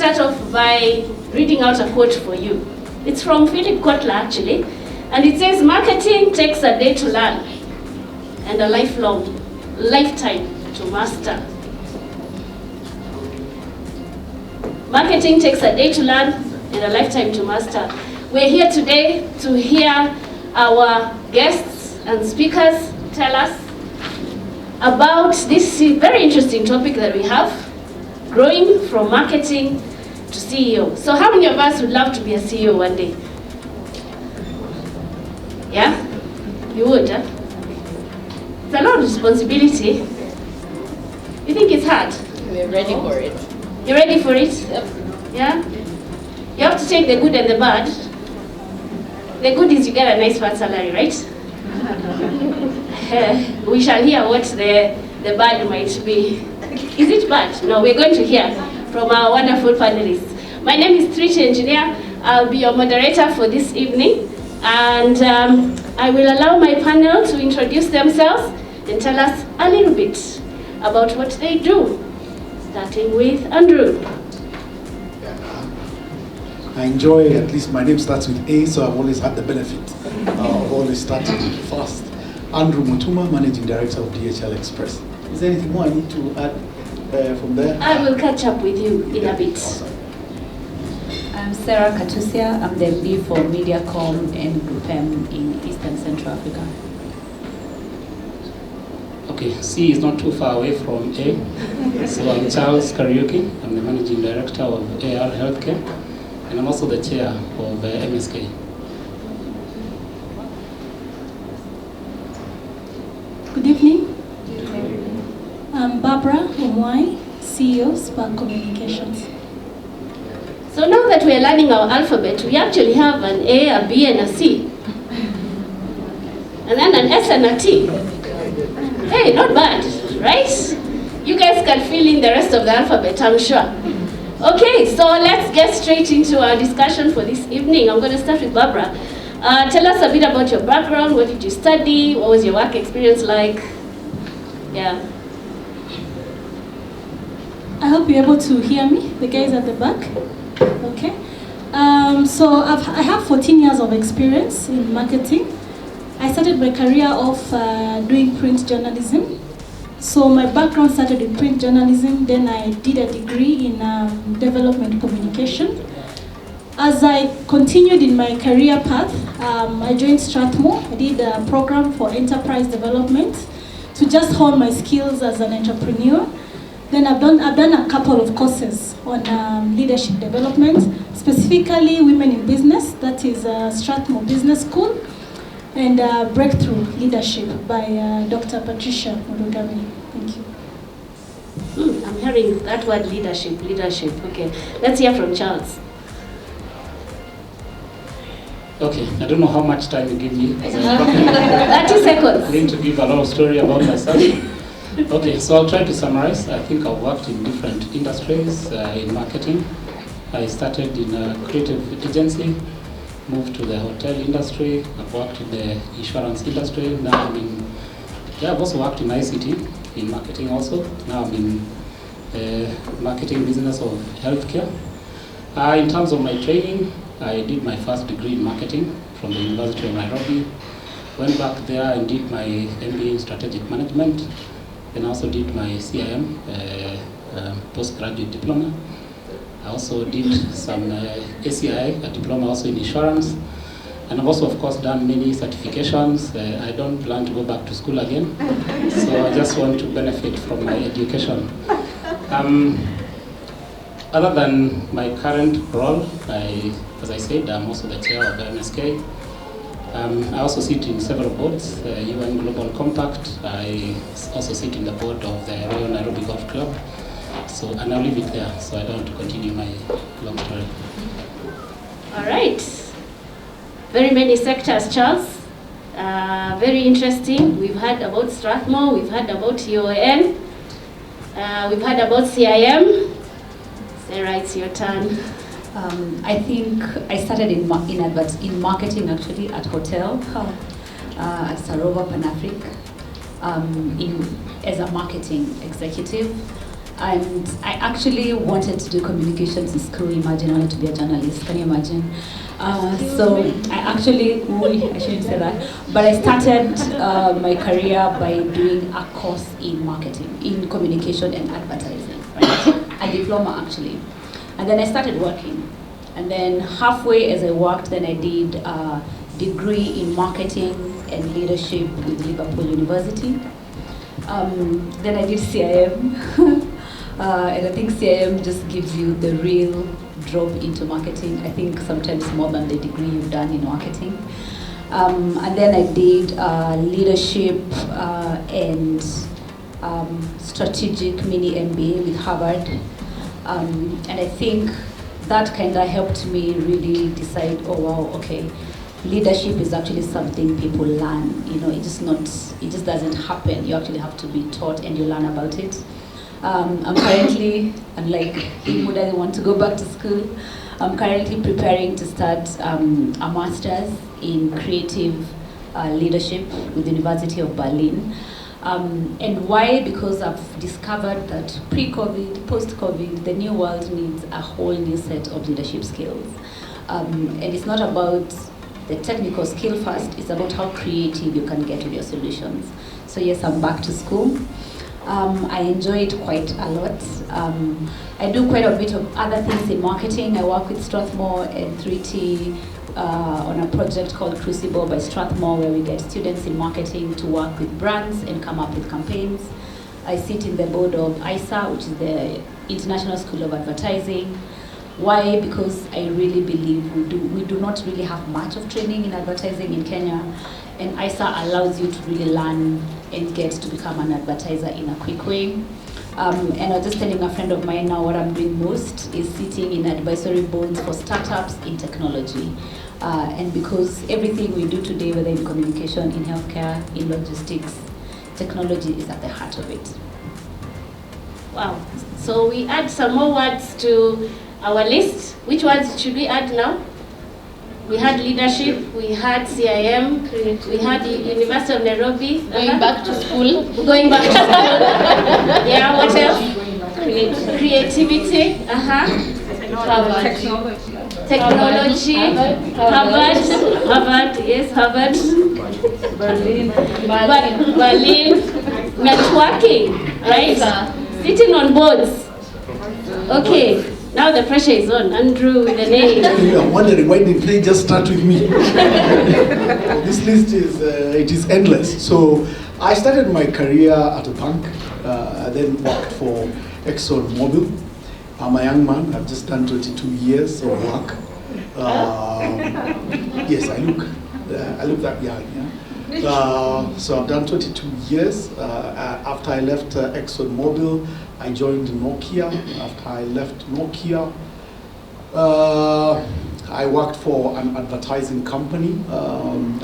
start off by reading out a quote for you. It's from Philip Kotler, actually, and it says, "Marketing takes a day to learn and a lifetime to master." Marketing takes a day to learn and a lifetime to master. We're here today to hear our guests and speakers tell us about this very interesting topic that we have, growing from marketing to CEO. So how many of us would love to be a CEO one day? Yeah? You would, huh? It's a lot of responsibility. You think it's hard? We're ready for it. You're ready for it? Yep. Yeah? You have to take the good and the bad. The good is you get a nice fat salary, right? We shall hear what the bad might be. Is it bad? No, we're going to hear from our wonderful panelists. My name is Trish Engineer. I'll be your moderator for this evening. And I will allow my panel to introduce themselves and tell us a little bit about what they do. Starting with Andrew. I enjoy, at least my name starts with A, so I've always had the benefit of always starting fast. Andrew Mutuma, Managing Director of DHL Express. Is there anything more I need to add from there? I will catch up with you in a bit. Awesome. I'm Serah Katusia. I'm the MD for MediaCom and GroupM in Eastern Central Africa. Okay, C is not too far away from A. So I'm Charles Kariuki. I'm the Managing Director of AR Healthcare, and I'm also the Chair of MSK. Good evening. I'm Babara, Omwayi, CEO, Spark Communications. So now that we're learning our alphabet, we actually have an A, a B, and a C. And then an S and a T. Hey, not bad, right? You guys can fill in the rest of the alphabet, I'm sure. Okay, so let's get straight into our discussion for this evening. I'm going to start with Babara. Tell us a bit about your background. What did you study? What was your work experience like? Yeah. I hope you're able to hear me, the guys at the back. Okay. So I have 14 years of experience in marketing. I started my career off doing print journalism. So my background started in print journalism, then I did a degree in development communication. As I continued in my career path, I joined Strathmore. I did a program for enterprise development to just hone my skills as an entrepreneur. Then I've done a couple of courses on leadership development, specifically Women in Business, that is Strathmore Business School, and Breakthrough Leadership by Dr. Patricia Moderator. Thank you. I'm hearing that word leadership. Okay, let's hear from Charles. Okay, I don't know how much time you give me. 30 seconds. I'm going to give a lot of story about myself. Okay, so I'll try to summarize. I think I've worked in different industries in marketing. I started in a creative agency, moved to the hotel industry. I've worked in the insurance industry. Now I've also worked in ICT, in marketing also. Now I'm in marketing business of healthcare. In terms of my training, I did my first degree in marketing from the University of Nairobi. Went back there and did my MBA in strategic management. Then I also did my CIM, postgraduate diploma. I also did some ACI, a diploma also in insurance. And I've also, of course, done many certifications. I don't plan to go back to school again, so I just want to benefit from my education. Other than my current role, as I said, I'm also the chair of the MSK. I also sit in several boards, UN Global Compact. I also sit in the board of the Royal Nairobi Golf Club. So, and I'll leave it there, so I don't want to continue my long story. All right. Very many sectors, Charles. Very interesting. We've heard about Strathmore, we've heard about UON, we've heard about CIM. Serah, it's your turn. I think I started in marketing actually at hotel at Sarova Panafric as a marketing executive. And I actually wanted to do communications in school. Imagine, I wanted to be a journalist. Can you imagine? So I actually, I shouldn't say that, but I started my career by doing a course in marketing, in communication and advertising, right? A diploma actually. And then I started working. And then halfway as I worked, then I did a degree in marketing and leadership with Liverpool University. Then I did CIM. And I think CIM just gives you the real drop into marketing. I think sometimes more than the degree you've done in marketing. And then I did leadership and strategic mini MBA with Harvard. And I think that kind of helped me really decide, oh wow, okay, leadership is actually something people learn. You know, it just doesn't happen. You actually have to be taught and you learn about it. I'm currently, unlike him who doesn't want to go back to school, I'm currently preparing to start a master's in creative leadership with the University of Berlin. And why? Because I've discovered that pre-COVID, post-COVID, the new world needs a whole new set of leadership skills. And it's not about the technical skill first, it's about how creative you can get with your solutions. So yes, I'm back to school. I enjoy it quite a lot. I do quite a bit of other things in marketing. I work with Strathmore and 3T on a project called Crucible by Strathmore, where we get students in marketing to work with brands and come up with campaigns. I sit in the board of ISA, which is the International School of Advertising. Why? Because I really believe we do not really have much of training in advertising in Kenya, and ISA allows you to really learn and get to become an advertiser in a quick way. And I was just telling a friend of mine now what I'm doing most is sitting in advisory boards for startups in technology. And because everything we do today, whether in communication, in healthcare, in logistics, technology is at the heart of it. Wow. So we add some more words to our list. Which words should we add now? We had leadership, we had CIM, we had the University of Nairobi. Going back to school. Going back to school. Yeah, what else? Creativity. Technology. Harvard, yes, Harvard. Berlin. Networking, right? Sitting on boards. Okay. Now the pressure is on. Andrew with the name. I'm wondering why did they just start with me? This list is it is endless. So I started my career at a bank. I then worked for ExxonMobil. I'm a young man. I've just done 22 years of work. Yes, I look that young. Yeah? So I've done 22 years. After I left ExxonMobil, I joined Nokia. After I left Nokia, I worked for an advertising company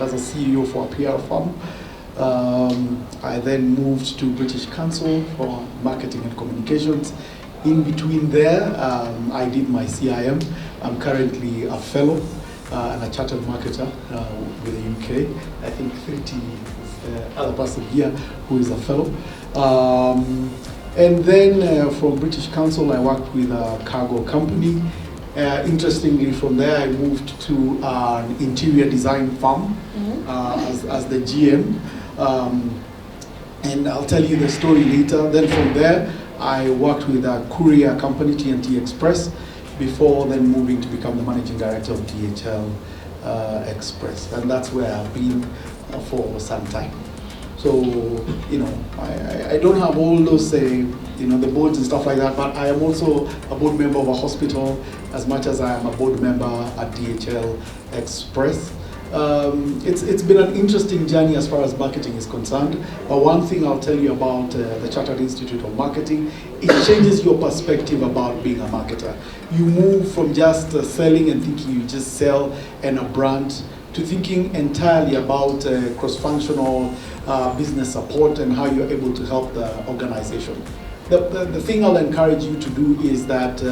as a CEO for a PR firm. I then moved to British Council for marketing and communications. In between there, I did my CIM. I'm currently a fellow and a chartered marketer with the UK. I think 30 is the other person here who is a fellow. And then from British Council, I worked with a cargo company. Interestingly, from there, I moved to an interior design firm as the GM. And I'll tell you the story later. Then from there, I worked with a courier company, TNT Express, before then moving to become the managing director of DHL Express. And that's where I've been for some time. So, you know, I don't have all those, you know, the boards and stuff like that, but I am also a board member of a hospital as much as I am a board member at DHL Express. It's been an interesting journey as far as marketing is concerned, but one thing I'll tell you about the Chartered Institute of Marketing, it changes your perspective about being a marketer. You move from just selling and thinking you just sell and a brand to thinking entirely about cross-functional business support and how you're able to help the organization. The thing I'll encourage you to do is that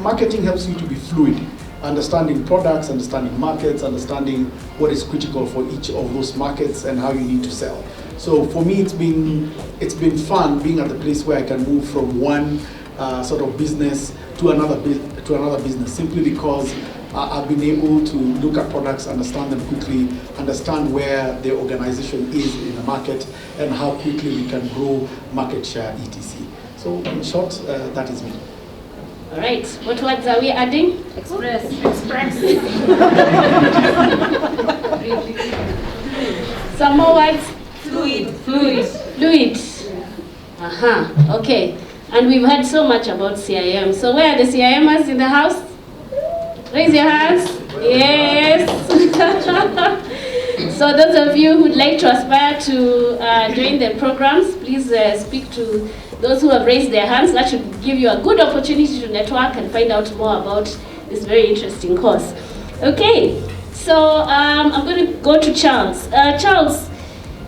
marketing helps you to be fluid, understanding products, understanding markets, understanding what is critical for each of those markets and how you need to sell. So for me, it's been fun being at the place where I can move from one sort of business to another business, simply because I've been able to look at products, understand them quickly, understand where the organization is in the market, and how quickly we can grow market share, etc. So in short, that is me. All right, what words are we adding? Express. Some more words? Fluid. Okay. And we've heard so much about CIM. So where are the CIMers in the house? Raise your hands. Yes. So those of you who'd like to aspire to join the programs, please speak to those who have raised their hands. That should give you a good opportunity to network and find out more about this very interesting course. Okay, so I'm going to go to Charles. Charles,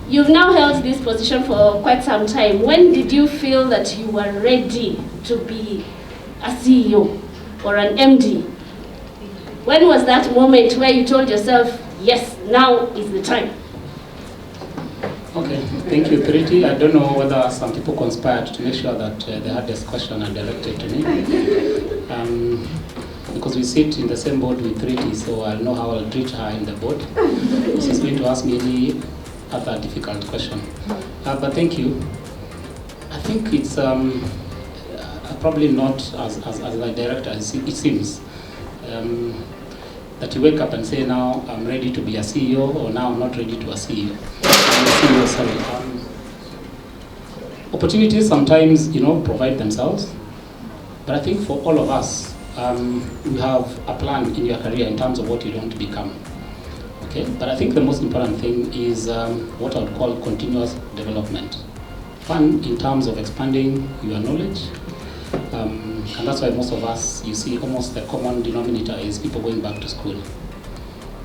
you've now held this position for quite some time. When did you feel that you were ready to be a CEO or an MD? When was that moment where you told yourself, yes, now is the time? Okay, thank you, Pretty. I don't know whether some people conspired to make sure that they had this question and directed to me. Because we sit in the same board with Pretty, so I'll know how I'll treat her in the board. She's going to ask me any other difficult question. But thank you. I think it's probably not as a director as it seems. That you wake up and say, now I'm ready to be a CEO, or now I'm not ready to be a CEO. Opportunities sometimes, provide themselves. But I think for all of us, you have a plan in your career in terms of what you want to become. Okay? But I think the most important thing is what I would call continuous development. One, in terms of expanding your knowledge. And that's why most of us, you see almost the common denominator is people going back to school.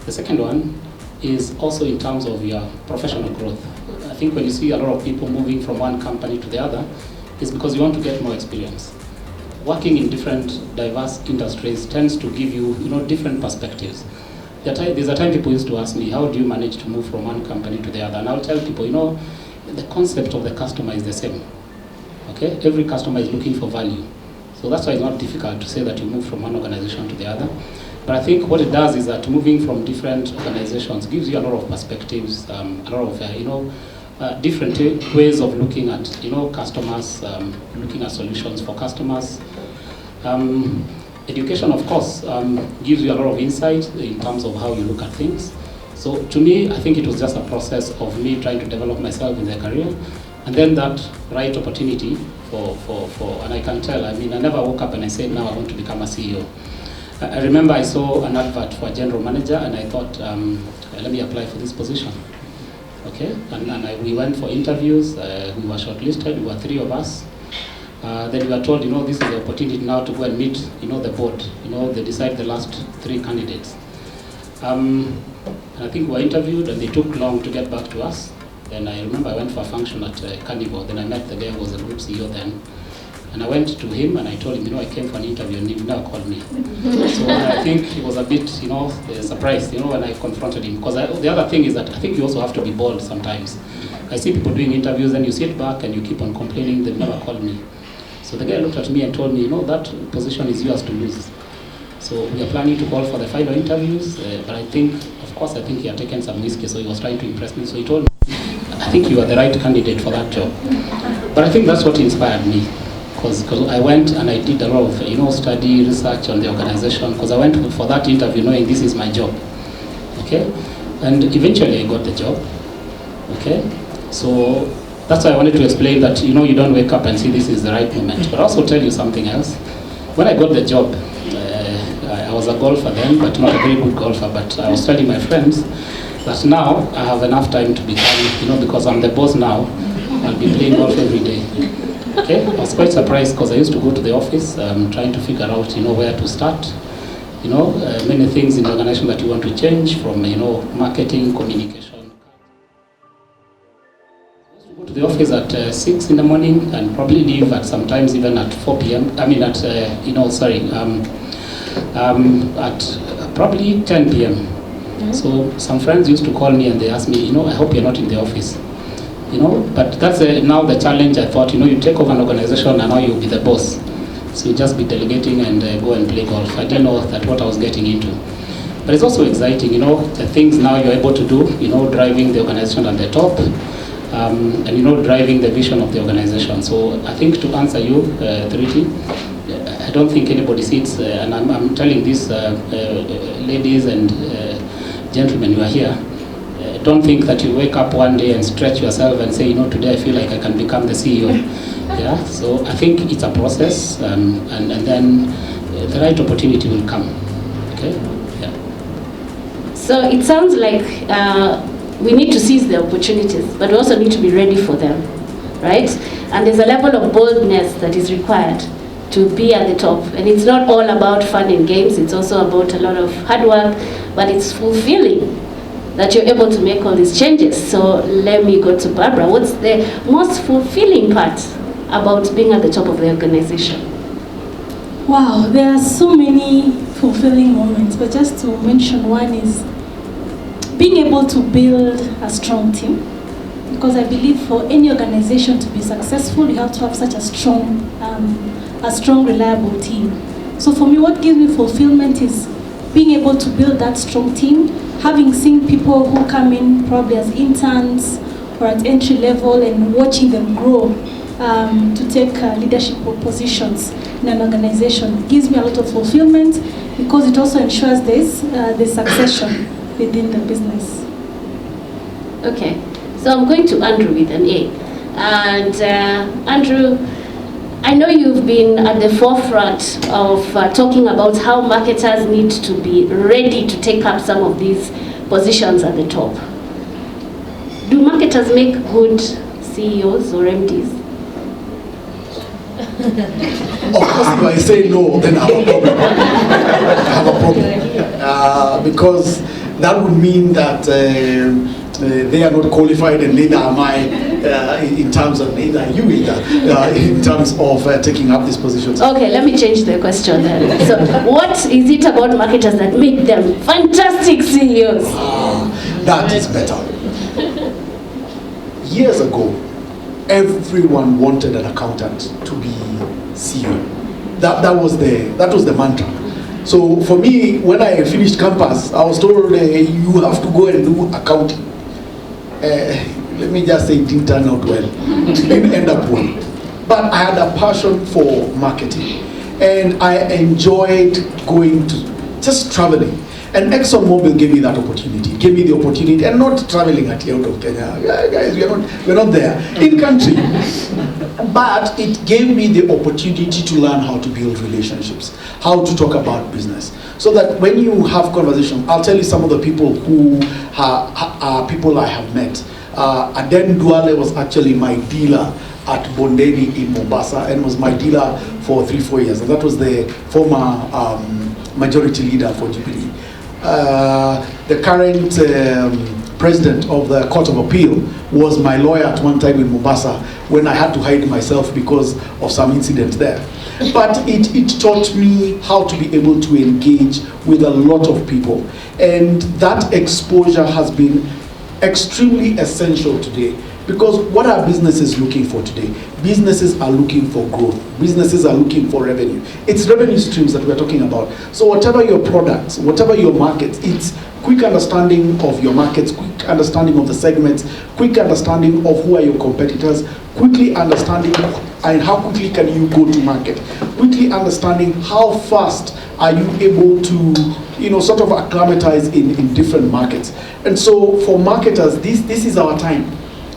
The second one is also in terms of your professional growth. I think when you see a lot of people moving from one company to the other, it's because you want to get more experience. Working in different diverse industries tends to give you, different perspectives. There's a time people used to ask me, how do you manage to move from one company to the other? And I'll tell people, the concept of the customer is the same. Okay? Every customer is looking for value. So that's why it's not difficult to say that you move from one organization to the other. But I think what it does is that moving from different organizations gives you a lot of perspectives, a lot of, different ways of looking at, customers, looking at solutions for customers. Education, of course, gives you a lot of insight in terms of how you look at things. So to me, I think it was just a process of me trying to develop myself in the career. And then that right opportunity and I can tell, I never woke up and I said, now I want to become a CEO. I remember I saw an advert for a general manager and I thought, let me apply for this position. Okay, and we went for interviews, we were shortlisted, we were 3 of us. Then we were told, this is the opportunity now to go and meet, the board. They decide the last 3 candidates. And I think we were interviewed and they took long to get back to us. Then I remember I went for a function at Carnival. Then I met the guy who was a group CEO then. And I went to him and I told him, I came for an interview and he never called me. So I think he was a bit, surprised, when I confronted him. Because the other thing is that I think you also have to be bold sometimes. I see people doing interviews and you sit back and you keep on complaining, they've never called me. So the guy looked at me and told me, that position is yours to lose. So we are planning to call for the final interviews, but I think he had taken some whiskey, so he was trying to impress me. So he told me, I think you are the right candidate for that job. But I think that's what inspired me. Because I went and I did a lot of, study, research on the organization, because I went for that interview knowing this is my job. Okay? And eventually I got the job. Okay? So that's why I wanted to explain that, you don't wake up and see this is the right moment. But I'll also tell you something else. When I got the job, I was a golfer then, but not a very good golfer. But I was telling my friends that now I have enough time to become, because I'm the boss now, I'll be playing golf every day. Okay, I was quite surprised because I used to go to the office trying to figure out, where to start. Many things in the organization that you want to change from, marketing, communication. I used to go to the office at 6 in the morning and probably leave at sometimes even at 4 p.m. At probably 10 p.m. So some friends used to call me and they asked me, I hope you're not in the office. But that's now the challenge. I thought, you take over an organization and now you'll be the boss. So you just be delegating and go and play golf. I didn't know that what I was getting into. But it's also exciting, the things now you're able to do, driving the organization at the top, and, driving the vision of the organization. So I think to answer you, Thriti, I don't think anybody sits, and I'm telling these ladies and gentlemen who are here, don't think that you wake up one day and stretch yourself and say, today I feel like I can become the CEO. Yeah, so I think it's a process, and then the right opportunity will come. Okay. Yeah. So it sounds like we need to seize the opportunities, but we also need to be ready for them, right? And there's a level of boldness that is required to be at the top. And it's not all about fun and games, it's also about a lot of hard work, but it's fulfilling that you're able to make all these changes. So let me go to Babara. What's the most fulfilling part about being at the top of the organization? Wow, there are so many fulfilling moments, but just to mention one is being able to build a strong team. Because I believe for any organization to be successful, you have to have such a strong, reliable team. So for me, what gives me fulfillment is being able to build that strong team, having seen people who come in probably as interns or at entry level and watching them grow to take leadership positions in an organization gives me a lot of fulfillment because it also ensures the succession within the business. Okay, so I'm going to Andrew with an A. And Andrew, I know you've been at the forefront of talking about how marketers need to be ready to take up some of these positions at the top. Do marketers make good CEOs or MDs? Of course, if I say no, then I have a problem. Because that would mean that they are not qualified, and neither am I in terms of neither you either in terms of taking up these positions. Okay, let me change the question then. So, what is it about marketers that make them fantastic CEOs? That is better. Years ago, everyone wanted an accountant to be CEO. That was the mantra. So for me, when I finished campus, I was told you have to go and do accounting. Let me just say it didn't turn out well. It didn't end up well. But I had a passion for marketing, and I enjoyed going to just traveling. And ExxonMobil gave me that opportunity, and not traveling at out of Kenya. Yeah, guys, we're not there. In country. But it gave me the opportunity to learn how to build relationships, how to talk about business. So that when you have conversations, I'll tell you some of the people who are people I have met. Aden Duale was actually my dealer at Bondeni in Mombasa, and was my dealer for 3-4 years. And that was the former majority leader for Jubilee. The current president of the Court of Appeal was my lawyer at one time in Mombasa when I had to hide myself because of some incident there. But it taught me how to be able to engage with a lot of people. And that exposure has been extremely essential today. Because what are businesses looking for today? Businesses are looking for growth. Businesses are looking for revenue. It's revenue streams that we're talking about. So whatever your products, whatever your markets, it's quick understanding of your markets, quick understanding of the segments, quick understanding of who are your competitors, quickly understanding and how quickly can you go to market, quickly understanding how fast are you able to sort of acclimatize in different markets. And so for marketers, this is our time.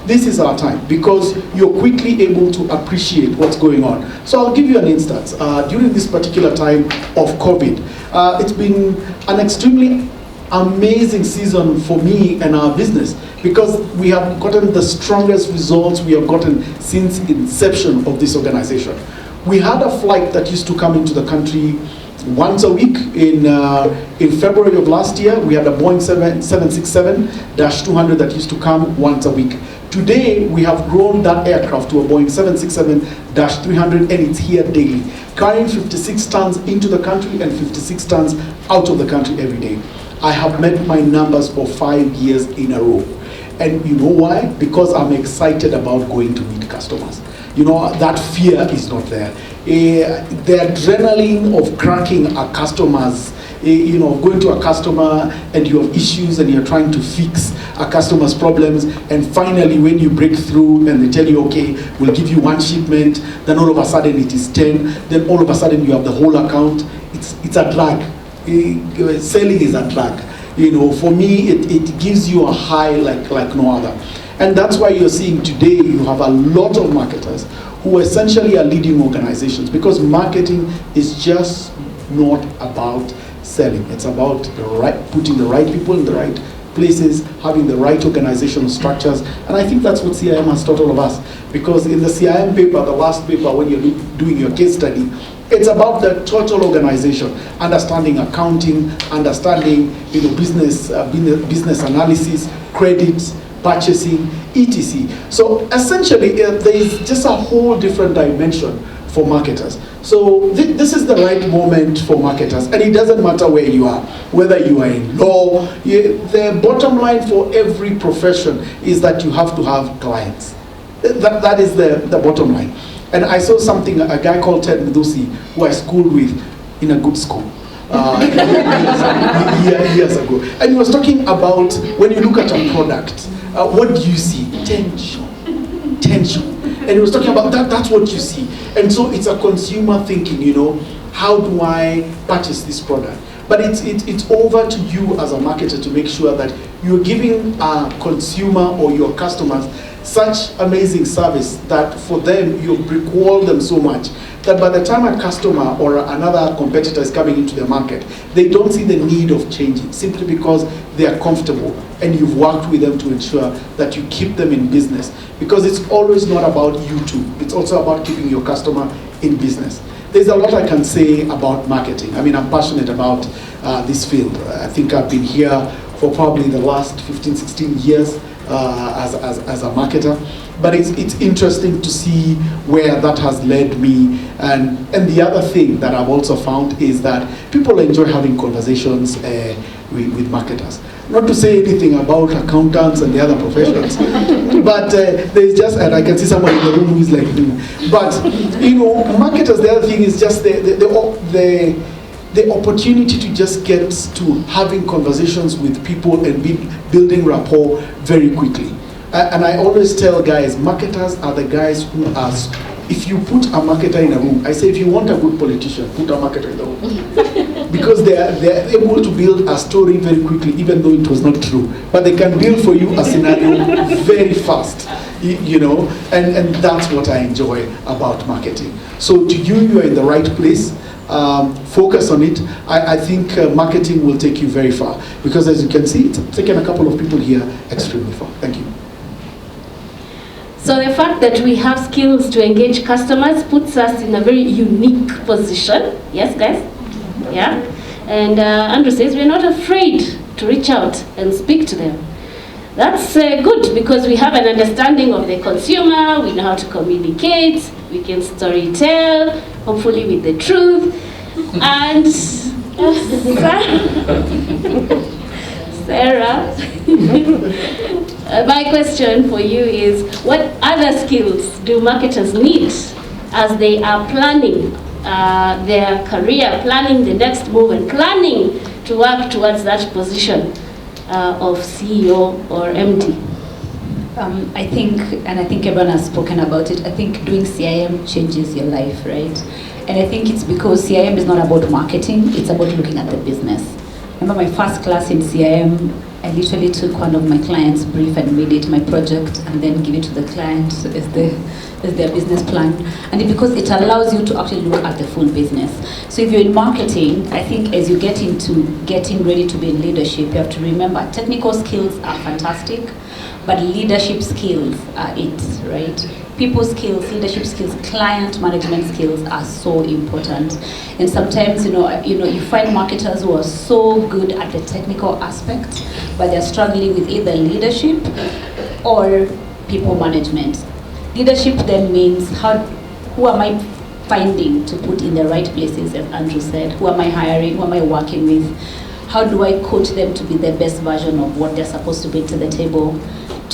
This is our time because you're quickly able to appreciate what's going on. So I'll give you an instance. During this particular time of COVID, it's been an extremely amazing season for me and our business because we have gotten the strongest results we have gotten since inception of this organization. We had a flight that used to come into the country once a week. In February of last year, we had a Boeing 767-200 that used to come once a week. Today, we have grown that aircraft to a Boeing 767-300, and it's here daily, carrying 56 tons into the country and 56 tons out of the country every day. I have met my numbers for 5 years in a row. And you know why? Because I'm excited about going to meet customers. You know, that fear is not there. The adrenaline of cracking a customer's, you know, going to a customer and you have issues and you're trying to fix a customer's problems, and finally when you break through and they tell you, okay, we'll give you 1 shipment, then all of a sudden it is 10, then all of a sudden you have the whole account. It's a drag. Selling is a drag. You know, for me, it gives you a high like no other. And that's why you're seeing today you have a lot of marketers who essentially are leading organizations, because marketing is just not about selling. It's about putting the right people in the right places, having the right organizational structures. And I think that's what CIM has taught all of us. Because in the CIM paper, the last paper, when you're doing your case study, it's about the total organization, understanding accounting, understanding, you know, business analysis, credits, purchasing, etc. So essentially, there is just a whole different dimension for marketers. So this is the right moment for marketers, and it doesn't matter where you are, whether you are in law. The bottom line for every profession is that you have to have clients. That is the bottom line. And I saw something, a guy called Ted Mbuthia, who I schooled with in a good school years ago. And he was talking about, when you look at a product, what do you see? Tension. And he was talking about that's what you see. And so it's a consumer thinking, you know, how do I purchase this product? But it's over to you as a marketer to make sure that you're giving a consumer or your customers such amazing service that for them, you recall them so much that by the time a customer or another competitor is coming into the market, they don't see the need of changing, simply because they are comfortable and you've worked with them to ensure that you keep them in business. Because it's always not about you two, it's also about keeping your customer in business. There's a lot I can say about marketing. I mean, I'm passionate about this field. I think I've been here for probably the last 15, 16 years as a marketer. But it's interesting to see where that has led me. And the other thing that I've also found is that people enjoy having conversations with marketers. Not to say anything about accountants and the other professions, but there's just, and I can see someone in the room who is like, but you know, marketers, the other thing is just the opportunity to just get to having conversations with people and building rapport very quickly. And I always tell guys, marketers are the guys who ask. If you put a marketer in a room, I say, if you want a good politician, put a marketer in the room. Because they're able to build a story very quickly, even though it was not true. But they can build for you a scenario very fast, you know, and that's what I enjoy about marketing. So to you, you are in the right place. Focus on it. I think marketing will take you very far. Because as you can see, it's taken a couple of people here extremely far. Thank you. So the fact that we have skills to engage customers puts us in a very unique position. Yes, guys? Yeah? And Andrew says we're not afraid to reach out and speak to them. That's good, because we have an understanding of the consumer, we know how to communicate, we can story tell, hopefully with the truth. And Serah, my question for you is, what other skills do marketers need as they are planning their career, planning the next move, and planning to work towards that position of CEO or MD? I think everyone has spoken about it. I think doing CIM changes your life, right? And I think it's because CIM is not about marketing, it's about looking at the business. Remember my first class in CIM, I literally took one of my clients' brief and made it my project and then give it to the client as their business plan. And because it allows you to actually look at the full business. So if you're in marketing, I think as you get into getting ready to be in leadership, you have to remember technical skills are fantastic, but leadership skills are it, right? People skills, leadership skills, client management skills are so important. And sometimes, you find marketers who are so good at the technical aspect, but they're struggling with either leadership or people management. Leadership then means who am I finding to put in the right places, as Andrew said? Who am I hiring? Who am I working with? How do I coach them to be the best version of what they're supposed to bring to the table?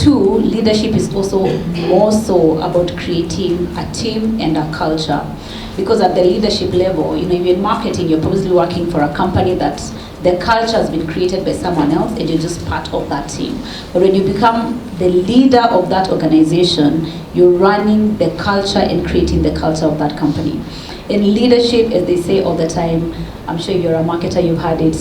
Two, leadership is also more so about creating a team and a culture. Because at the leadership level, if you're in marketing, you're probably working for a company that the culture has been created by someone else and you're just part of that team. But when you become the leader of that organization, you're running the culture and creating the culture of that company. In leadership, as they say all the time, I'm sure you're a marketer, you've had it,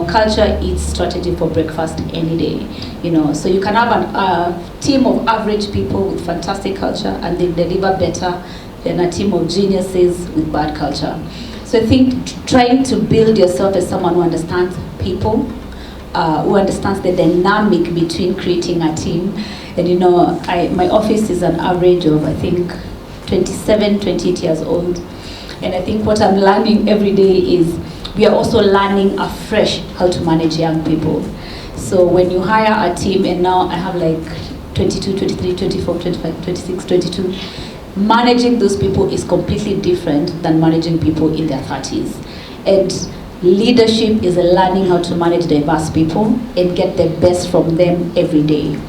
culture eats strategy for breakfast any day. So you can have a team of average people with fantastic culture and they deliver better than a team of geniuses with bad culture. So I think trying to build yourself as someone who understands people, who understands the dynamic between creating a team. And my office is an average of, I think, 27, 28 years old. And I think what I'm learning every day is we are also learning afresh how to manage young people. So when you hire a team, and now I have like 22, 23, 24, 25, 26, 22, managing those people is completely different than managing people in their 30s. And leadership is learning how to manage diverse people and get the best from them every day.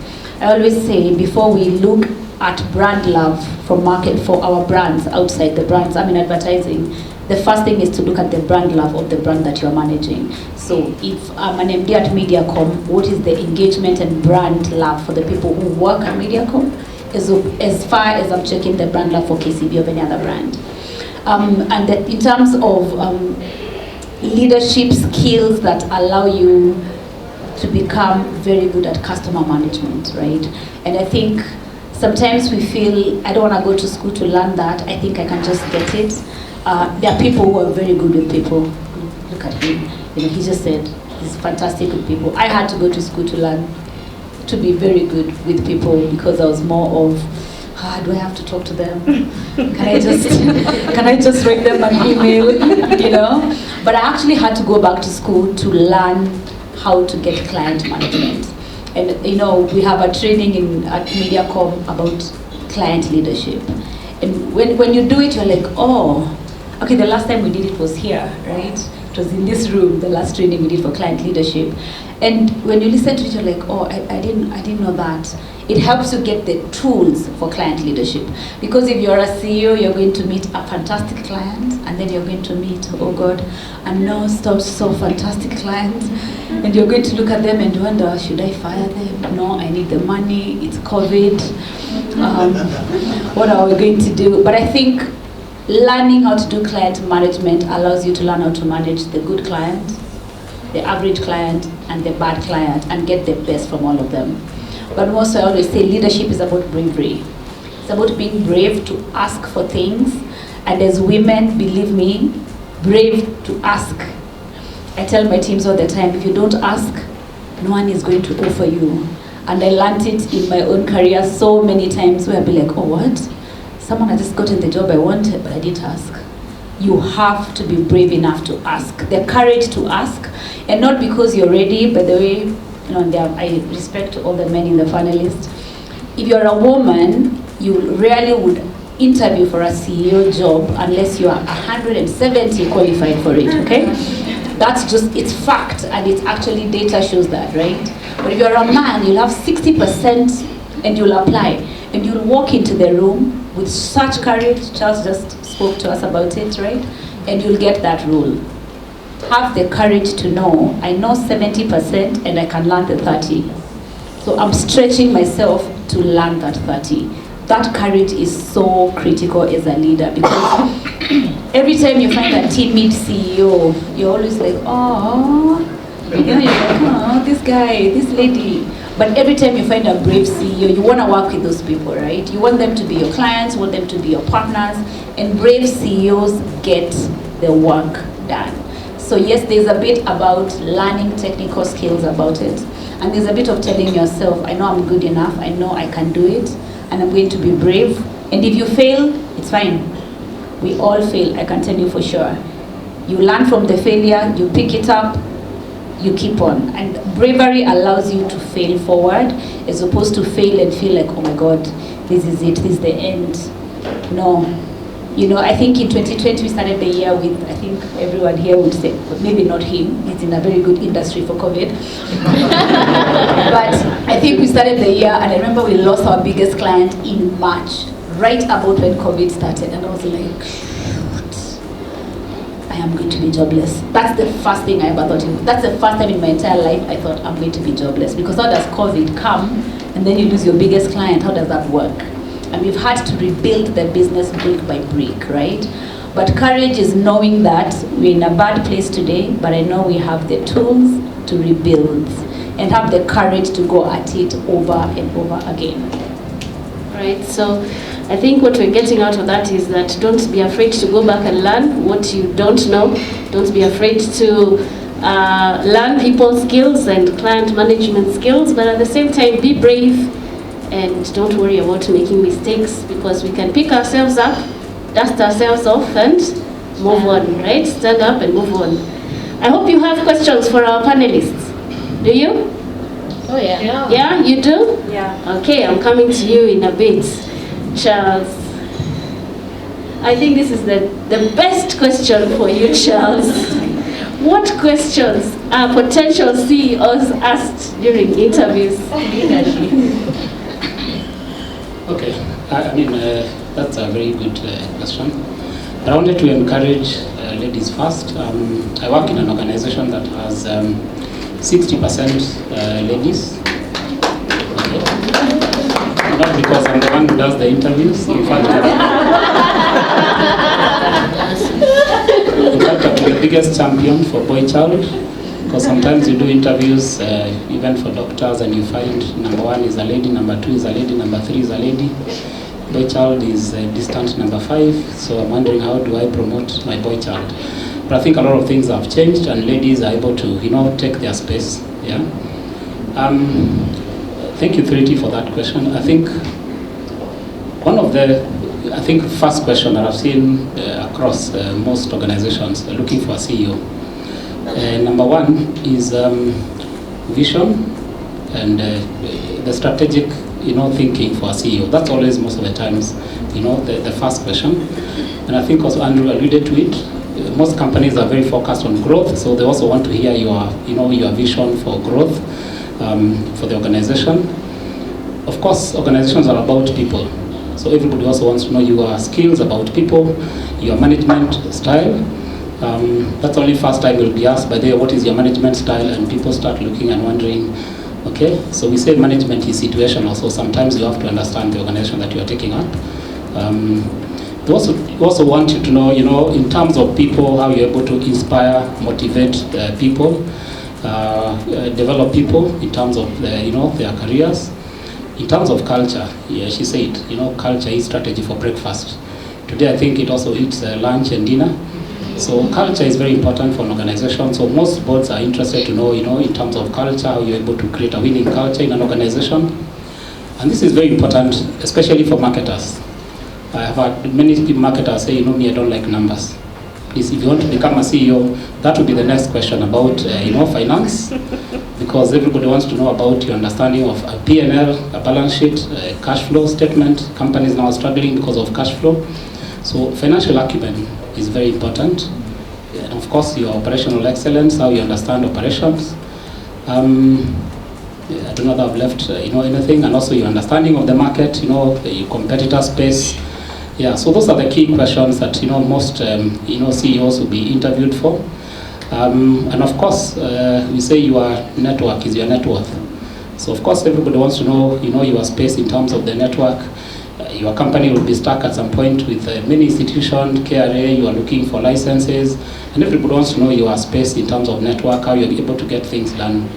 I always say, before we look at brand love for our brands outside the brands, advertising, the first thing is to look at the brand love of the brand that you're managing. So if I'm an MD at Mediacom, what is the engagement and brand love for the people who work at Mediacom? As far as I'm checking the brand love for KCB or any other brand. And in terms of leadership skills that allow you to become very good at customer management, right? And I think sometimes we feel, I don't want to go to school to learn that, I think I can just get it. There are people who are very good with people. Look at him, he just said he's fantastic with people. I had to go to school to learn to be very good with people because I was more of, do I have to talk to them? Can I just write them an email, But I actually had to go back to school to learn how to get client management. And we have a training at Mediacom about client leadership. And when you do it, you're like, okay, the last time we did it was here, right? It was in this room, the last training we did for client leadership. And when you listen to it, you're like, I didn't know that. It helps you get the tools for client leadership. Because if you're a CEO, you're going to meet a fantastic client, and then you're going to meet, a non-stop so fantastic client. And you're going to look at them and wonder, should I fire them? No, I need the money, it's COVID. What are we going to do? But I think learning how to do client management allows you to learn how to manage the good client, the average client, and the bad client, and get the best from all of them. But also I always say leadership is about bravery. It's about being brave to ask for things. And as women, believe me, brave to ask. I tell my teams all the time, if you don't ask, no one is going to offer you. And I learned it in my own career so many times where I'd be like, what? Someone had just gotten the job I wanted, but I didn't ask. You have to be brave enough to ask. The courage to ask, and not because you're ready, by the way, I respect all the men in the panelists. If you're a woman, you rarely would interview for a CEO job unless you are 170 qualified for it, okay? That's just, it's fact, and it's actually data shows that, right? But if you're a man, you'll have 60% and you'll apply. And you'll walk into the room with such courage, Charles just spoke to us about it, right? And you'll get that role. Have the courage to know, I know 70% and I can learn the 30. So I'm stretching myself to learn that 30. That courage is so critical as a leader, because every time you find a timid CEO, you're always like, you're like, this guy, this lady. But every time you find a brave CEO, you want to work with those people, right? You want them to be your clients, you want them to be your partners, and brave CEOs get the work done. So yes, there's a bit about learning technical skills about it, and there's a bit of telling yourself, I know I'm good enough, I know I can do it, and I'm going to be brave. And if you fail, it's fine. We all fail, I can tell you for sure. You learn from the failure, you pick it up, you keep on. And bravery allows you to fail forward, as opposed to fail and feel like, oh my God, this is it, this is the end. No, I think in 2020 we started the year with, I think everyone here would say, but maybe not him, he's in a very good industry for COVID. But I think we started the year, and I remember we lost our biggest client in March, right about when COVID started, and I was like, I am going to be jobless. That's the first thing I ever thought. That's the first time in my entire life I thought I'm going to be jobless. Because how does COVID come and then you lose your biggest client? How does that work? And we've had to rebuild the business brick by brick, right? But courage is knowing that we're in a bad place today, but I know we have the tools to rebuild and have the courage to go at it over and over again. Right, so I think what we're getting out of that is that don't be afraid to go back and learn what you don't know. Don't be afraid to learn people's skills and client management skills, but at the same time be brave and don't worry about making mistakes, because we can pick ourselves up, dust ourselves off and move on, right? Stand up and move on. I hope you have questions for our panelists. Do you? Oh yeah. Yeah, you do? Yeah. Okay, I'm coming to you in a bit. Charles, I think this is the best question for you, Charles. What questions are potential CEOs asked during interviews? Okay, I mean, that's a very good question. I wanted to encourage ladies first. I work in an organization that has 60% ladies. Okay. Not because I'm the one who does the interviews. In fact, I'm the biggest champion for boy child, because sometimes you do interviews even for doctors and you find number 1 is a lady, number 2 is a lady, number 3 is a lady. Boy child is distant number 5, so I'm wondering how do I promote my boy child. But I think a lot of things have changed and ladies are able to, take their space. Yeah. Thank you, Trinity, for that question. I think one of the first question that I've seen across most organizations looking for a CEO. Number 1 is vision and the strategic, thinking for a CEO. That's always most of the times, the first question. And I think also Andrew alluded to it. Most companies are very focused on growth, so they also want to hear your vision for growth for the organization. Of course, organizations are about people, so everybody also wants to know your skills about people, your management style. That's only first time you'll be asked, by the way, what is your management style? And people start looking and wondering, okay, so we say management is situational, so sometimes you have to understand the organization that you are taking up. They also want you to know, in terms of people, how you're able to inspire, motivate people, develop people in terms of their careers. In terms of culture, yeah, she said, culture is strategy for breakfast. Today I think it also eats lunch and dinner. So culture is very important for an organization. So most boards are interested to know, in terms of culture, how you're able to create a winning culture in an organization. And this is very important, especially for marketers. I have had many marketers say, me, I don't like numbers. Please, if you want to become a CEO, that would be the next question about, finance. Because everybody wants to know about your understanding of a P&L, a balance sheet, a cash flow statement. Companies now are struggling because of cash flow. So financial acumen is very important. And of course, your operational excellence, how you understand operations. I don't know that I've left anything. And also your understanding of the market, the competitor space. Yeah, so those are the key questions that most CEOs will be interviewed for. And of course, we say your network is your net worth. So of course, everybody wants to know, your space in terms of the network. Your company will be stuck at some point with many institutions, KRA, you are looking for licenses, and everybody wants to know your space in terms of network, how you're able to get things done.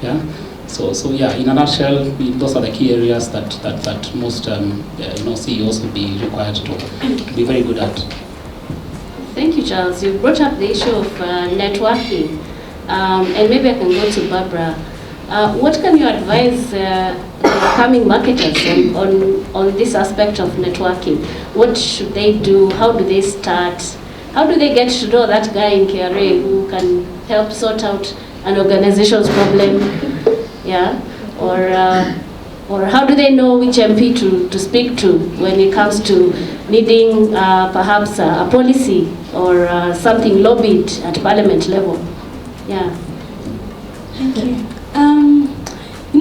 Yeah. So yeah, in a nutshell, those are the key areas that most CEOs will be required to be very good at. Thank you, Charles. You brought up the issue of networking, and maybe I can go to Babara. What can you advise the upcoming marketers on this aspect of networking? What should they do? How do they start? How do they get to know that guy in KRA who can help sort out an organization's problem? Yeah, or Or how do they know which MP to speak to when it comes to needing perhaps a policy or something lobbied at parliament level? Yeah. Thank you.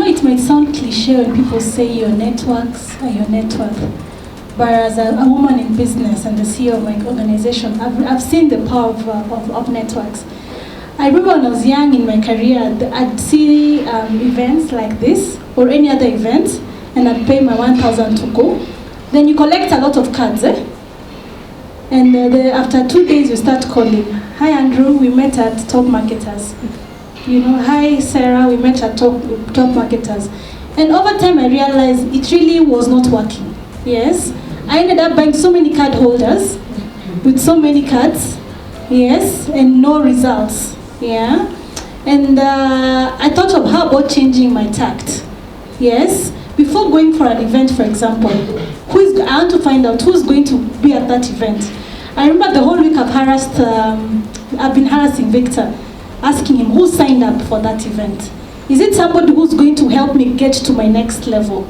It might sound cliche when people say your networks are your net worth. But as a woman in business and the CEO of my organization, I've seen the power of networks. I remember when I was young in my career, I'd see events like this or any other event, and I'd pay my 1,000 to go. Then you collect a lot of cards, and after 2 days you start calling. Hi Andrew, we met at Top Marketers. Hi Serah, we met at Top Marketers. And over time I realized it really was not working. Yes, I ended up buying so many card holders with so many cards, yes, and no results. Yeah, and I thought of how about changing my tact. Yes, before going for an event, for example, I want to find out who's going to be at that event. I remember the whole week I've been harassing Victor, asking him who signed up for that event. Is it somebody who's going to help me get to my next level?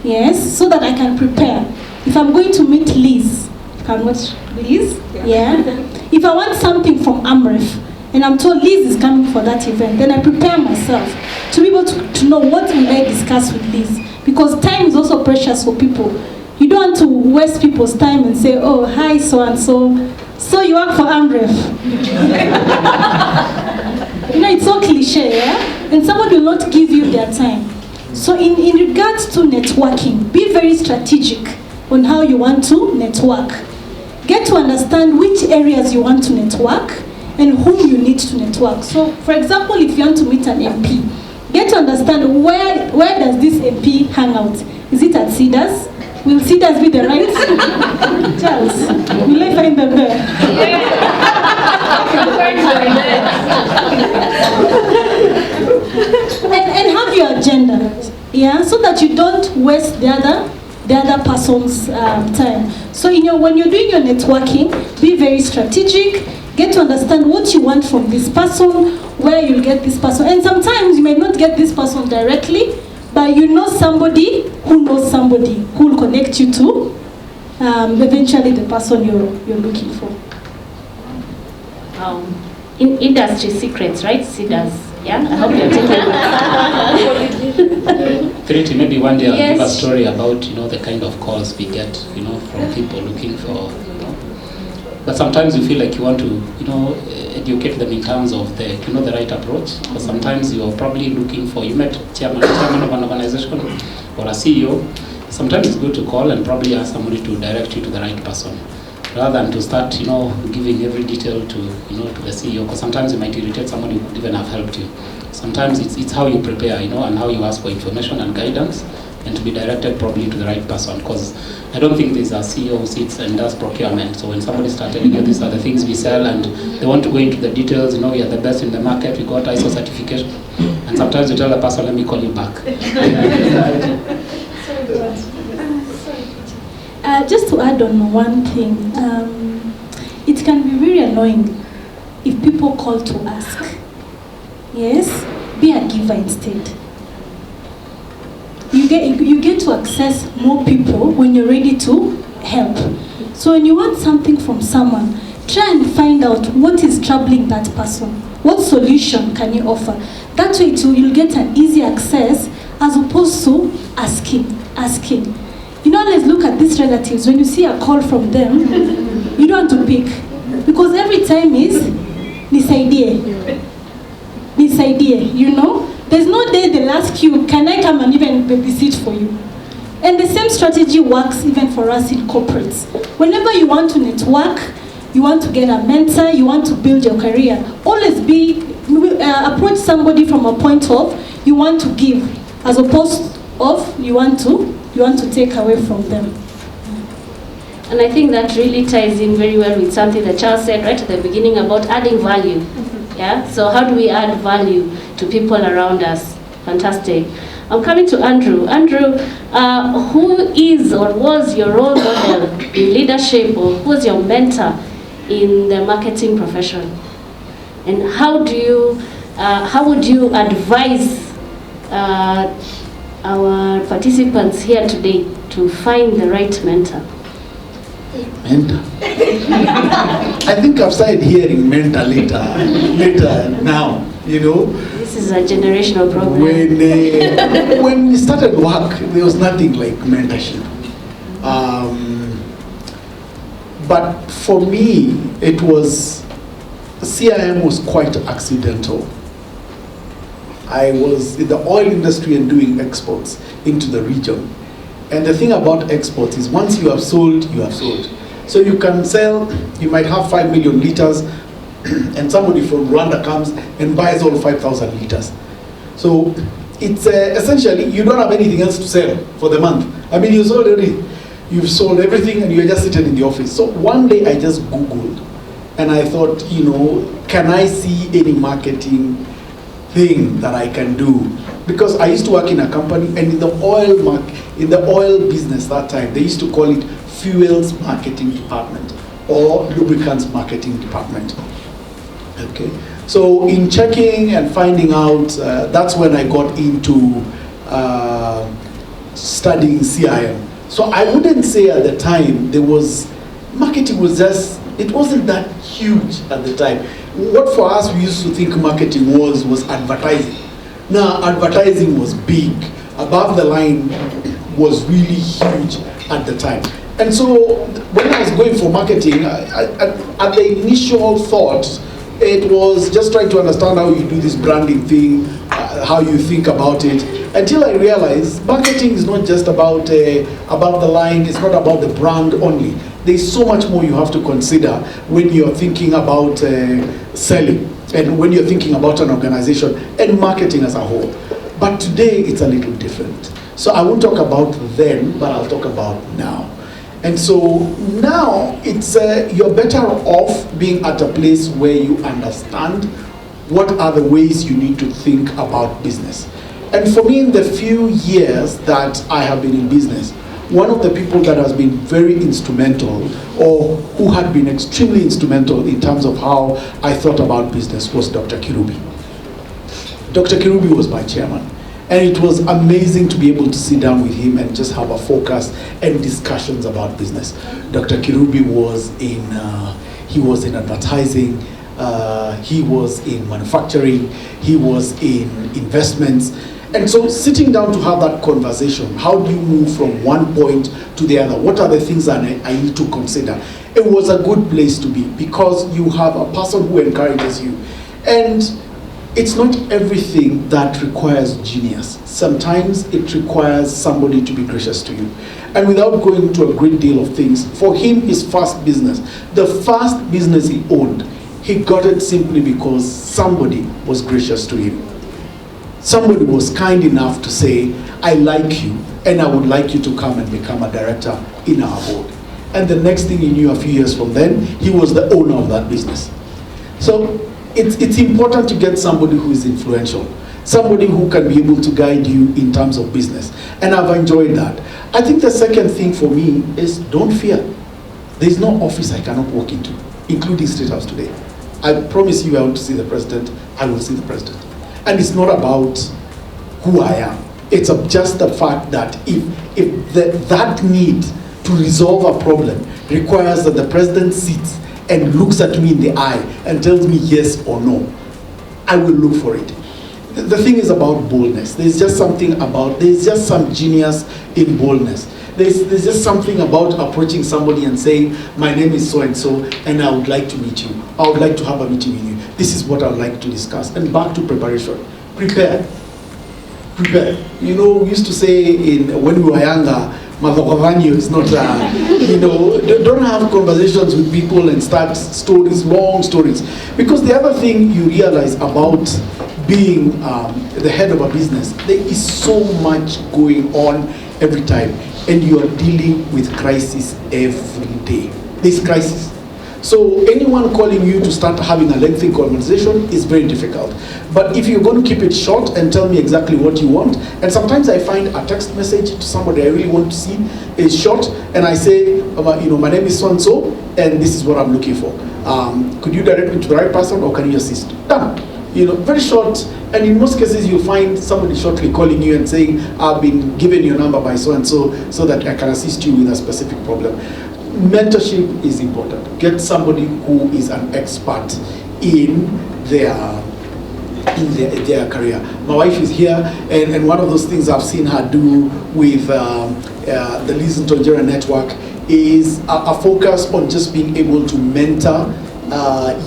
Yes, so that I can prepare. If I'm going to meet Liz, Liz? Yeah. If I want something from Amref, and I'm told Liz is coming for that event, then I prepare myself to be able to know what will I discuss with Liz. Because time is also precious for people. You don't want to waste people's time and say, oh, hi, so-and-so. So you work for Amref. It's so cliche, yeah? And somebody will not give you their time. So in regards to networking, be very strategic on how you want to network. Get to understand which areas you want to network and whom you need to network. So, for example, if you want to meet an MP, get to understand where does this MP hang out? Is it at Cedars? Will Cedars be the right? Charles, will I find them there? and have your agenda, yeah, so that you don't waste the other person's time. So when you're doing your networking, be very strategic. Get to understand what you want from this person, where you'll get this person. And sometimes you may not get this person directly, but you know somebody who knows somebody who will connect you to eventually the person you're looking for. In industry secrets, right? Cedars. Yeah, I hope you're taking Trinity, maybe one day I'll give a story about the kind of calls we get from people looking for. But sometimes you feel like you want to educate them in terms of the the right approach. Because sometimes you're probably looking for, you met chairman of an organization or a CEO. Sometimes it's good to call and probably ask somebody to direct you to the right person, rather than to start giving every detail to to the CEO, because sometimes you might irritate somebody who could even have helped you. Sometimes it's how you prepare and how you ask for information and guidance, and to be directed probably to the right person. Because I don't think there's a CEO who sits and does procurement. So when somebody starts telling you these are the things we sell and they want to go into the details, we are the best in the market, we got ISO certification, and sometimes you tell the person, let me call you back. Just to add on one thing, it can be very annoying if people call to ask. Yes, be a giver instead. You get to access more people when you're ready to help. So when you want something from someone, try and find out what is troubling that person. What solution can you offer? That way too, you'll get an easy access as opposed to asking. Always look at these relatives. When you see a call from them, you don't want to pick. Because every time is this idea. There's no day they'll ask you, can I come and even babysit for you? And the same strategy works even for us in corporates. Whenever you want to network, you want to get a mentor, you want to build your career, always approach somebody from a point of you want to give, as opposed of you want to take away from them. And I think that really ties in very well with something that Charles said right at the beginning about adding value. Yeah. So how do we add value to people around us? Fantastic. I'm coming to Andrew. Andrew, who is or was your role model in leadership, or who was your mentor in the marketing profession? And how would you advise our participants here today to find the right mentor? Mentor. I think I've started hearing mentor later now, you know. This is a generational problem. When we started work, there was nothing like mentorship. But for me, it was, CIM was quite accidental. I was in the oil industry and doing exports into the region. And the thing about exports is once you have sold, you have sold. So you can sell, you might have 5 million liters, and somebody from Rwanda comes and buys all 5,000 liters. So it's essentially, you don't have anything else to sell for the month. I mean, you sold everything. You've sold everything and you're just sitting in the office. So one day I just Googled and I thought, you know, can I see any marketing thing that I can do? Because I used to work in a company, and in the oil business that time, they used to call it fuels marketing department or lubricants marketing department. Okay, so in checking and finding out, that's when I got into studying CIM. So I wouldn't say at the time marketing was just, it wasn't that huge at the time. What for us we used to think marketing was advertising. Now advertising was big, above the line was really huge at the time. And so when I was going for marketing, at the initial thought, it was just trying to understand how you do this branding thing, how you think about it, until I realized marketing is not just about above the line, it's not about the brand only. There's so much more you have to consider when you're thinking about selling and when you're thinking about an organization and marketing as a whole. But today it's a little different. So I won't talk about then, but I'll talk about now. And so now it's you're better off being at a place where you understand what are the ways you need to think about business. And for me, in the few years that I have been in business, one of the people that has been very instrumental, or who had been extremely instrumental in terms of how I thought about business, was Dr. Kirubi. Dr. Kirubi was my chairman. And it was amazing to be able to sit down with him and just have a focus and discussions about business. Dr. Kirubi was he was in advertising, he was in manufacturing, he was in investments. And so sitting down to have that conversation, how do you move from one point to the other? What are the things that I need to consider? It was a good place to be because you have a person who encourages you. And it's not everything that requires genius. Sometimes it requires somebody to be gracious to you. And without going into a great deal of things, for him, his first business, the first business he owned, he got it simply because somebody was gracious to him. Somebody was kind enough to say, I like you, and I would like you to come and become a director in our board. And the next thing he knew, a few years from then, he was the owner of that business. So it's important to get somebody who is influential, somebody who can be able to guide you in terms of business. And I've enjoyed that. I think the second thing for me is don't fear. There's no office I cannot walk into, including State House today. I promise you I want to see the president, I will see the president. And it's not about who I am. It's just the fact that if that need to resolve a problem requires that the president sits and looks at me in the eye and tells me yes or no, I will look for it. The thing is about boldness. There's just some genius in boldness. There's just something about approaching somebody and saying, my name is so-and-so, and I would like to meet you. I would like to have a meeting with you. This is what I would like to discuss. And back to preparation. Prepare. You know, we used to say when we were younger, is not, don't have conversations with people and start stories, long stories. Because the other thing you realize about being the head of a business, there is so much going on every time, and you are dealing with crisis every day. There's crisis. So anyone calling you to start having a lengthy conversation is very difficult. But if you're going to keep it short and tell me exactly what you want, and sometimes I find a text message to somebody I really want to see is short, and I say, my name is so-and-so, and this is what I'm looking for. Could you direct me to the right person, or can you assist? Done. very short, and in most cases you'll find somebody shortly calling you and saying, I've been given your number by so-and-so so that I can assist you with a specific problem. Mentorship is important. Get somebody who is an expert in their career. My wife is here, and one of those things I've seen her do with the Listen to Nigeria Network is a focus on just being able to mentor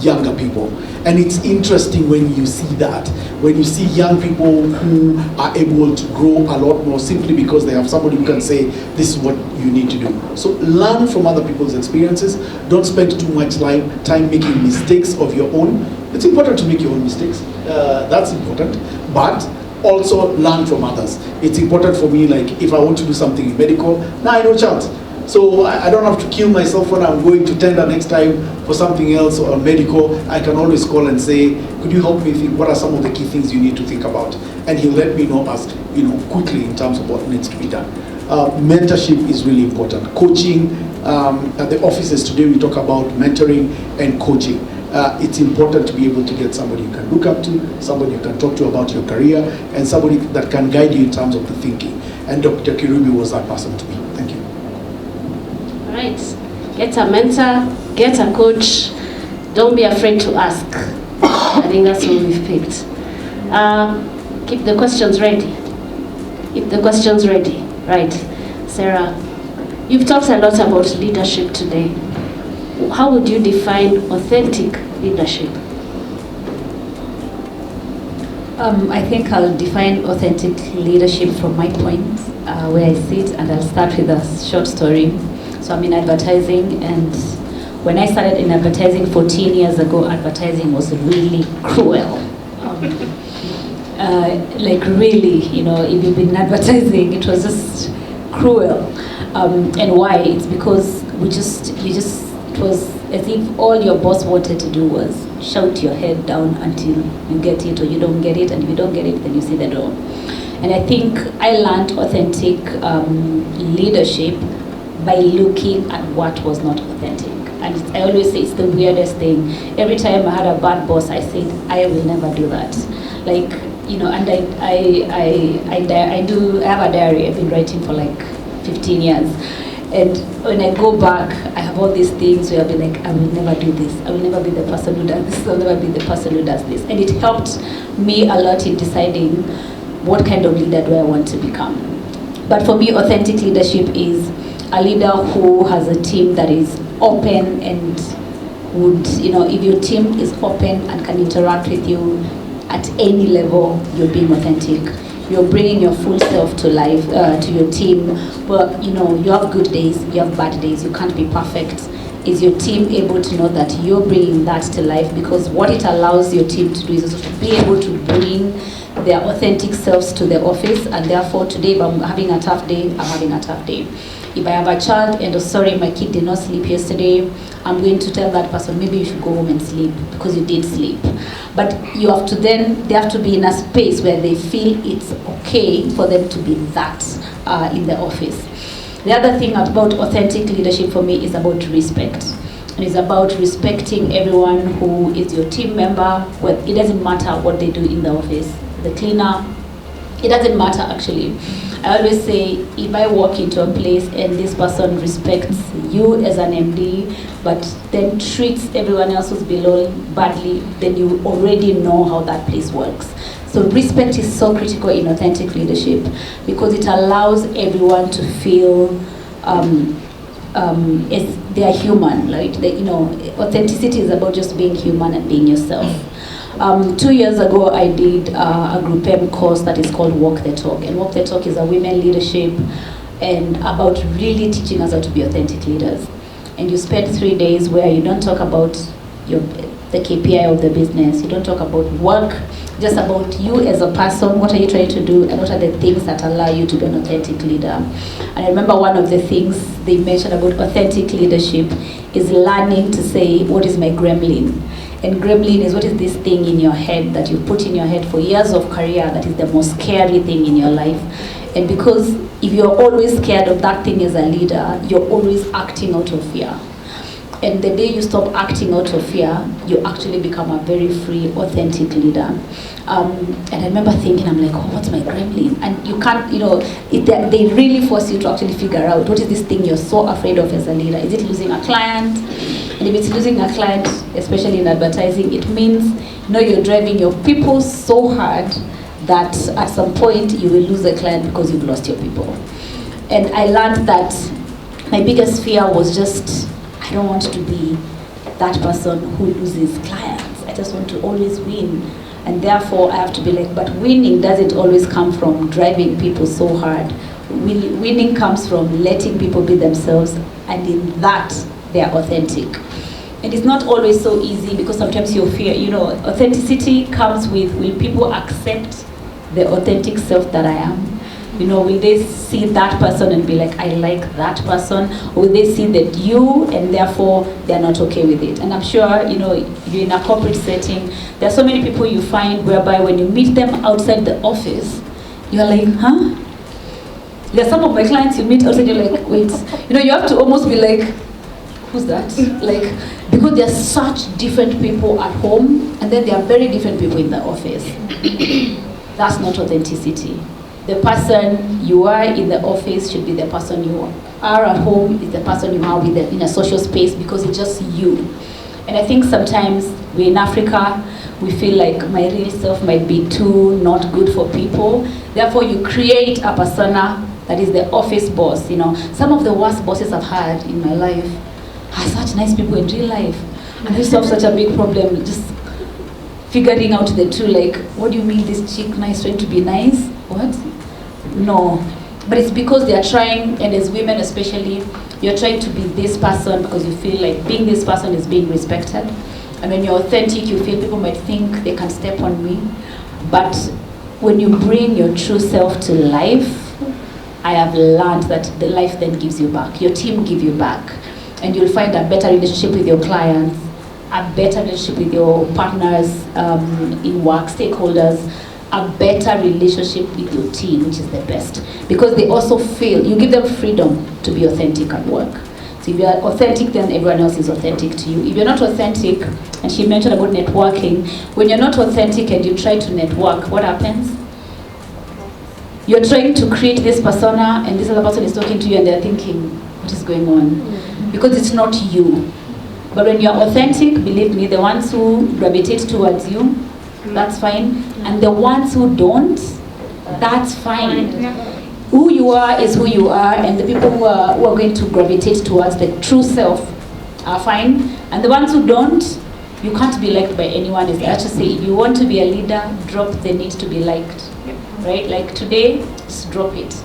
younger people. And it's interesting when you see that, when you see young people who are able to grow a lot more simply because they have somebody who can say, this is what you need to do. So learn from other people's experiences. Don't spend too much time making mistakes of your own. It's important to make your own mistakes. That's important. But also learn from others. It's important for me, like if I want to do something in medical, now I know chance. So I don't have to kill myself when I'm going to tender next time for something else or medical. I can always call and say, could you help me think, what are some of the key things you need to think about? And he'll let me know as quickly in terms of what needs to be done. Mentorship is really important. Coaching, at the offices today we talk about mentoring and coaching. It's important to be able to get somebody you can look up to, somebody you can talk to about your career, and somebody that can guide you in terms of the thinking. And Dr. Kariuki was that person to me. Thank you. All right. Get a mentor, get a coach. Don't be afraid to ask. I think that's what we've picked. Keep the questions ready. Keep the questions ready. Right. Serah, you've talked a lot about leadership today. How would you define authentic leadership? I think I'll define authentic leadership from my point where I sit, and I'll start with a short story. So I'm in advertising, and when I started in advertising 14 years ago, advertising was really cruel. Like really, if you've been in advertising, it was just cruel. And why? It's because it was as if all your boss wanted to do was shout your head down until you get it or you don't get it, and if you don't get it, then you see the door. And I think I learned authentic leadership by looking at what was not authentic. And I always say it's the weirdest thing. Every time I had a bad boss, I said, I will never do that. Like, and I have a diary I've been writing for like 15 years. And when I go back, I have all these things where I'll be like, I will never do this. I will never be the person who does this. I'll never be the person who does this. And it helped me a lot in deciding what kind of leader do I want to become. But for me, authentic leadership is a leader who has a team that is open and would, if your team is open and can interact with you at any level, you're being authentic. You're bringing your full self to life, to your team. But you have good days, you have bad days, you can't be perfect. Is your team able to know that you're bringing that to life? Because what it allows your team to do is also to be able to bring their authentic selves to the office, and therefore today if I'm having a tough day, I'm having a tough day. If I have a child and sorry, my kid did not sleep yesterday, I'm going to tell that person, maybe you should go home and sleep because you did sleep. But they have to be in a space where they feel it's okay for them to be that in the office. The other thing about authentic leadership for me is about respect. And it's about respecting everyone who is your team member. Well, it doesn't matter what they do in the office. The cleaner, it doesn't matter actually. I always say, if I walk into a place and this person respects you as an MD, but then treats everyone else who's below badly, then you already know how that place works. So respect is so critical in authentic leadership because it allows everyone to feel as they are human, right? Authenticity is about just being human and being yourself. 2 years ago, I did a GroupM course that is called Walk the Talk. And Walk the Talk is a women leadership and about really teaching us how to be authentic leaders. And you spend 3 days where you don't talk about the KPI of the business. You don't talk about work, just about you as a person. What are you trying to do? And what are the things that allow you to be an authentic leader? And I remember one of the things they mentioned about authentic leadership is learning to say, what is my gremlin? And gremlin is what is this thing in your head that you put in your head for years of career that is the most scary thing in your life. And because if you're always scared of that thing as a leader, you're always acting out of fear. And the day you stop acting out of fear, you actually become a very free, authentic leader. And I remember thinking, I'm like, oh, what's my gremlin? And you can't, they really force you to actually figure out what is this thing you're so afraid of as a leader. Is it losing a client? And if it's losing a client, especially in advertising, it means you're driving your people so hard that at some point you will lose a client because you've lost your people. And I learned that my biggest fear was just, I don't want to be that person who loses clients. I just want to always win. And therefore, I have to be like, but winning doesn't always come from driving people so hard. Winning comes from letting people be themselves, and in that, they are authentic. And it's not always so easy because sometimes you fear, authenticity comes with, will people accept the authentic self that I am? Will they see that person and be like, I like that person? Or will they see that you, and therefore they're not okay with it? And I'm sure, you're in a corporate setting, there are so many people you find whereby when you meet them outside the office, you're like, huh? There are some of my clients you meet outside, you're like, wait, you have to almost be like, who's that? Like, because they're such different people at home, and then they are very different people in the office. That's not authenticity. The person you are in the office should be the person you are at home, is the person you are with in a social space, because it's just you. And I think sometimes we in Africa, we feel like my real self might be too not good for people. Therefore, you create a persona that is the office boss. Some of the worst bosses I've had in my life are such nice people in real life. And I used to have such a big problem just figuring out the two, like, what do you mean this chick nice trying to be nice? What? No. But it's because they are trying, and as women especially, you're trying to be this person because you feel like being this person is being respected. And when you're authentic, you feel people might think they can step on me. But when you bring your true self to life, I have learned that the life then gives you back. Your team give you back. And you'll find a better relationship with your clients, a better relationship with your partners in work, stakeholders, a better relationship with your team, which is the best. Because they also feel, you give them freedom to be authentic at work. So if you are authentic, then everyone else is authentic to you. If you're not authentic, and she mentioned about networking, when you're not authentic and you try to network, what happens? You're trying to create this persona, and this other person is talking to you and they're thinking, what is going on? Because it's not you. But when you're authentic, believe me, the ones who gravitate towards you, that's fine. And the ones who don't, that's fine. Who you are is who you are, and the people who are going to gravitate towards the true self are fine. And the ones who don't, you can't be liked by anyone. As I just say, if you want to be a leader, drop the need to be liked. Right? Like today, just drop it.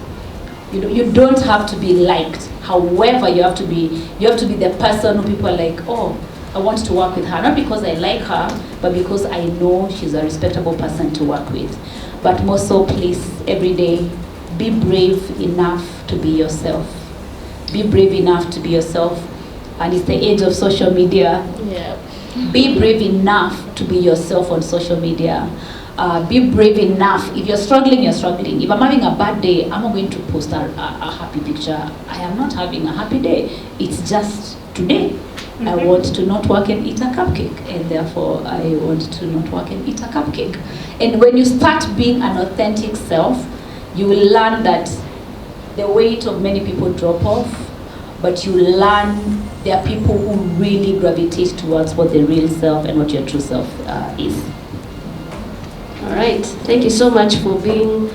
You don't have to be liked. However, you have to be the person who people are like, oh, I want to work with her, not because I like her, but because I know she's a respectable person to work with. But more so, please, every day, be brave enough to be yourself. Be brave enough to be yourself. And it's the age of social media. Yeah. Be brave enough to be yourself on social media. Be brave enough. If you're struggling, you're struggling. If I'm having a bad day, I'm not going to post a happy picture. I am not having a happy day. It's just today. I want to not work and eat a cupcake, and therefore I want to not work and eat a cupcake. And when you start being an authentic self, you will learn that the weight of many people drop off, but you learn there are people who really gravitate towards what the real self and what your true self is. All right. Thank you so much for being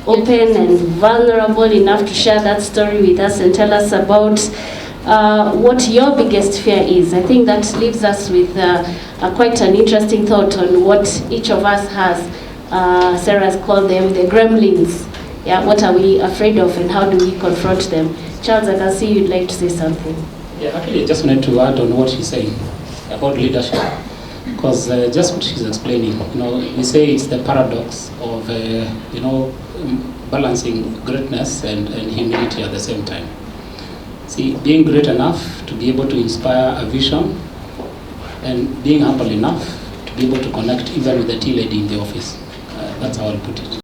open and vulnerable enough to share that story with us and tell us about what your biggest fear is. I think that leaves us with quite an interesting thought on what each of us has. Serah has called them the gremlins. Yeah, what are we afraid of and how do we confront them? Charles, I can see you'd like to say something. Yeah, actually, I just wanted to add on what she's saying about leadership. Because just what she's explaining, we say it's the paradox of, balancing greatness and humility at the same time. See, being great enough to be able to inspire a vision, and being humble enough to be able to connect even with the tea lady in the office. That's how I'll put it.